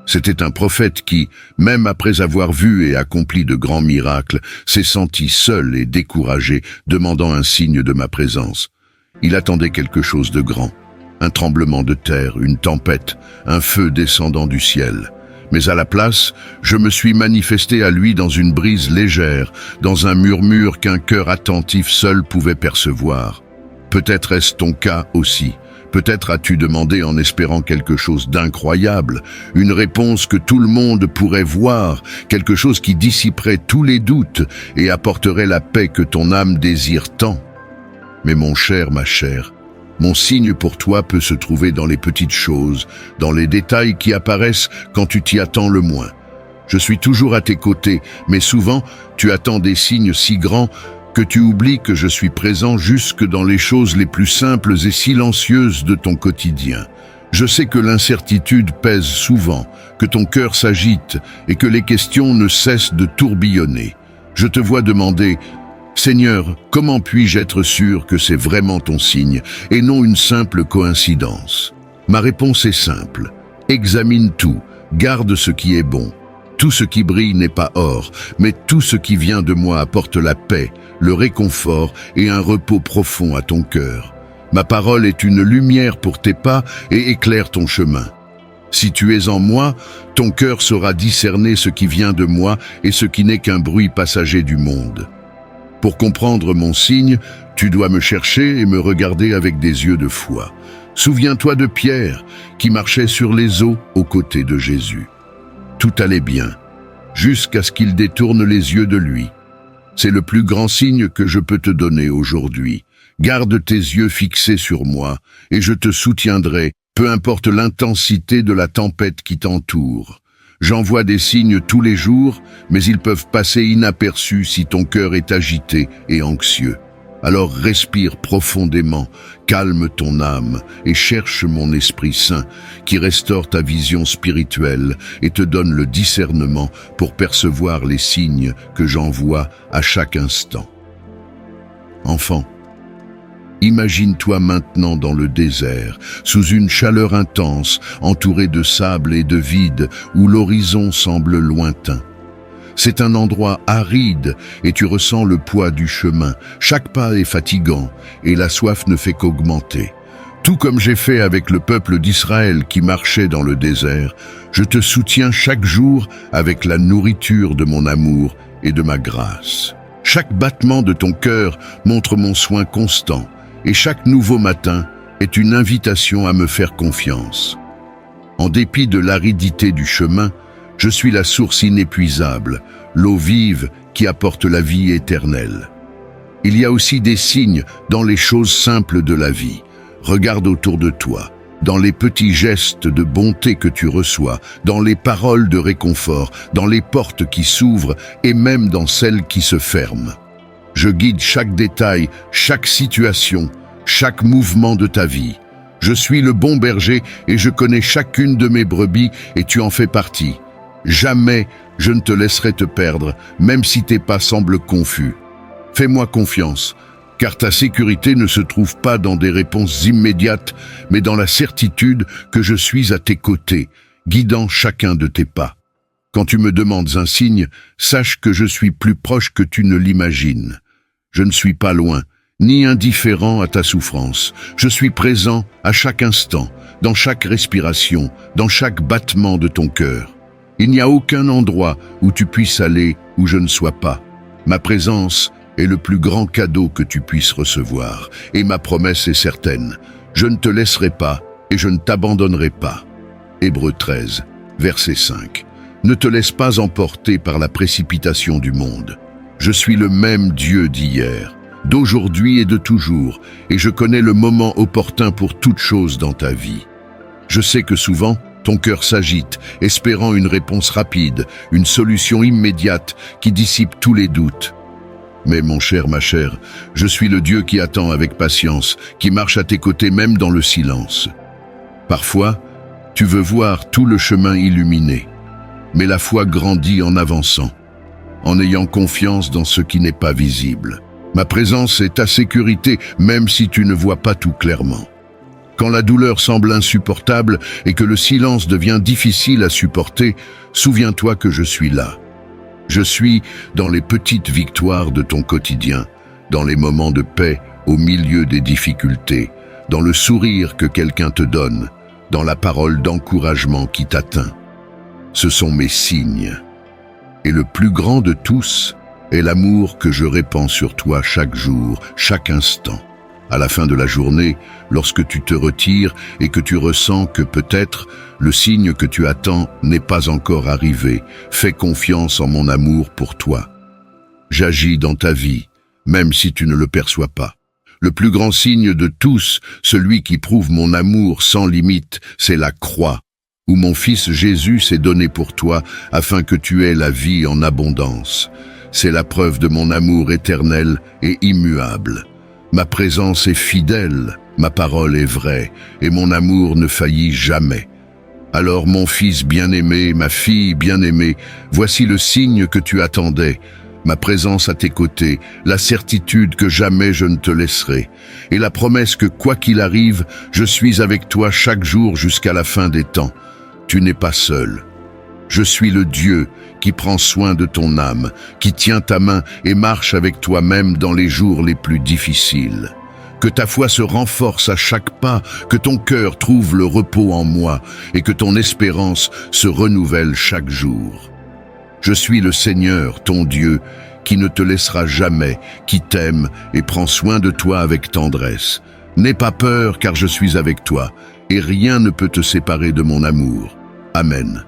C'était un prophète qui, même après avoir vu et accompli de grands miracles, s'est senti seul et découragé, demandant un signe de ma présence. Il attendait quelque chose de grand, un tremblement de terre, une tempête, un feu descendant du ciel. Mais à la place, je me suis manifesté à lui dans une brise légère, dans un murmure qu'un cœur attentif seul pouvait percevoir. Peut-être est-ce ton cas aussi. Peut-être as-tu demandé en espérant quelque chose d'incroyable, une réponse que tout le monde pourrait voir, quelque chose qui dissiperait tous les doutes et apporterait la paix que ton âme désire tant. Mais mon cher, ma chère, mon signe pour toi peut se trouver dans les petites choses, dans les détails qui apparaissent quand tu t'y attends le moins. Je suis toujours à tes côtés, mais souvent tu attends des signes si grands que tu oublies que je suis présent jusque dans les choses les plus simples et silencieuses de ton quotidien. Je sais que l'incertitude pèse souvent, que ton cœur s'agite et que les questions ne cessent de tourbillonner. Je te vois demander « Seigneur, comment puis-je être sûr que c'est vraiment ton signe et non une simple coïncidence ?» Ma réponse est simple. Examine tout, garde ce qui est bon. Tout ce qui brille n'est pas or, mais tout ce qui vient de moi apporte la paix, le réconfort et un repos profond à ton cœur. Ma parole est une lumière pour tes pas et éclaire ton chemin. Si tu es en moi, ton cœur saura discerner ce qui vient de moi et ce qui n'est qu'un bruit passager du monde. Pour comprendre mon signe, tu dois me chercher et me regarder avec des yeux de foi. Souviens-toi de Pierre, qui marchait sur les eaux aux côtés de Jésus. Tout allait bien, jusqu'à ce qu'il détourne les yeux de lui. C'est le plus grand signe que je peux te donner aujourd'hui. Garde tes yeux fixés sur moi, et je te soutiendrai, peu importe l'intensité de la tempête qui t'entoure. J'envoie des signes tous les jours, mais ils peuvent passer inaperçus si ton cœur est agité et anxieux. Alors respire profondément, calme ton âme et cherche mon Esprit Saint qui restaure ta vision spirituelle et te donne le discernement pour percevoir les signes que j'envoie à chaque instant. Enfant, imagine-toi maintenant dans le désert, sous une chaleur intense, entouré de sable et de vide, où l'horizon semble lointain. C'est un endroit aride et tu ressens le poids du chemin. Chaque pas est fatigant et la soif ne fait qu'augmenter. Tout comme j'ai fait avec le peuple d'Israël qui marchait dans le désert, je te soutiens chaque jour avec la nourriture de mon amour et de ma grâce. Chaque battement de ton cœur montre mon soin constant et chaque nouveau matin est une invitation à me faire confiance. En dépit de l'aridité du chemin, je suis la source inépuisable, l'eau vive qui apporte la vie éternelle. Il y a aussi des signes dans les choses simples de la vie. Regarde autour de toi, dans les petits gestes de bonté que tu reçois, dans les paroles de réconfort, dans les portes qui s'ouvrent et même dans celles qui se ferment. Je guide chaque détail, chaque situation, chaque mouvement de ta vie. Je suis le bon berger et je connais chacune de mes brebis et tu en fais partie. Jamais je ne te laisserai te perdre, même si tes pas semblent confus. Fais-moi confiance, car ta sécurité ne se trouve pas dans des réponses immédiates, mais dans la certitude que je suis à tes côtés, guidant chacun de tes pas. Quand tu me demandes un signe, sache que je suis plus proche que tu ne l'imagines. Je ne suis pas loin, ni indifférent à ta souffrance. Je suis présent à chaque instant, dans chaque respiration, dans chaque battement de ton cœur. Il n'y a aucun endroit où tu puisses aller où je ne sois pas. Ma présence est le plus grand cadeau que tu puisses recevoir, et ma promesse est certaine. Je ne te laisserai pas et je ne t'abandonnerai pas. Hébreux 13, verset 5. Ne te laisse pas emporter par la précipitation du monde. Je suis le même Dieu d'hier, d'aujourd'hui et de toujours, et je connais le moment opportun pour toute chose dans ta vie. Je sais que souvent, ton cœur s'agite, espérant une réponse rapide, une solution immédiate qui dissipe tous les doutes. Mais mon cher, ma chère, je suis le Dieu qui attend avec patience, qui marche à tes côtés même dans le silence. Parfois, tu veux voir tout le chemin illuminé, mais la foi grandit en avançant, en ayant confiance dans ce qui n'est pas visible. Ma présence est ta sécurité, même si tu ne vois pas tout clairement. Quand la douleur semble insupportable et que le silence devient difficile à supporter, souviens-toi que je suis là. Je suis dans les petites victoires de ton quotidien, dans les moments de paix au milieu des difficultés, dans le sourire que quelqu'un te donne, dans la parole d'encouragement qui t'atteint. Ce sont mes signes. Et le plus grand de tous est l'amour que je répands sur toi chaque jour, chaque instant. À la fin de la journée, lorsque tu te retires et que tu ressens que peut-être le signe que tu attends n'est pas encore arrivé, fais confiance en mon amour pour toi. J'agis dans ta vie, même si tu ne le perçois pas. Le plus grand signe de tous, celui qui prouve mon amour sans limite, c'est la croix, où mon Fils Jésus s'est donné pour toi afin que tu aies la vie en abondance. C'est la preuve de mon amour éternel et immuable. Ma présence est fidèle, ma parole est vraie, et mon amour ne faillit jamais. Alors mon fils bien-aimé, ma fille bien-aimée, voici le signe que tu attendais, ma présence à tes côtés, la certitude que jamais je ne te laisserai, et la promesse que quoi qu'il arrive, je suis avec toi chaque jour jusqu'à la fin des temps. tu n'es pas seul. Je suis le Dieu qui prend soin de ton âme, qui tient ta main et marche avec toi même dans les jours les plus difficiles. Que ta foi se renforce à chaque pas, que ton cœur trouve le repos en moi et que ton espérance se renouvelle chaque jour. Je suis le Seigneur, ton Dieu, qui ne te laissera jamais, qui t'aime et prend soin de toi avec tendresse. N'aie pas peur car je suis avec toi et rien ne peut te séparer de mon amour. Amen.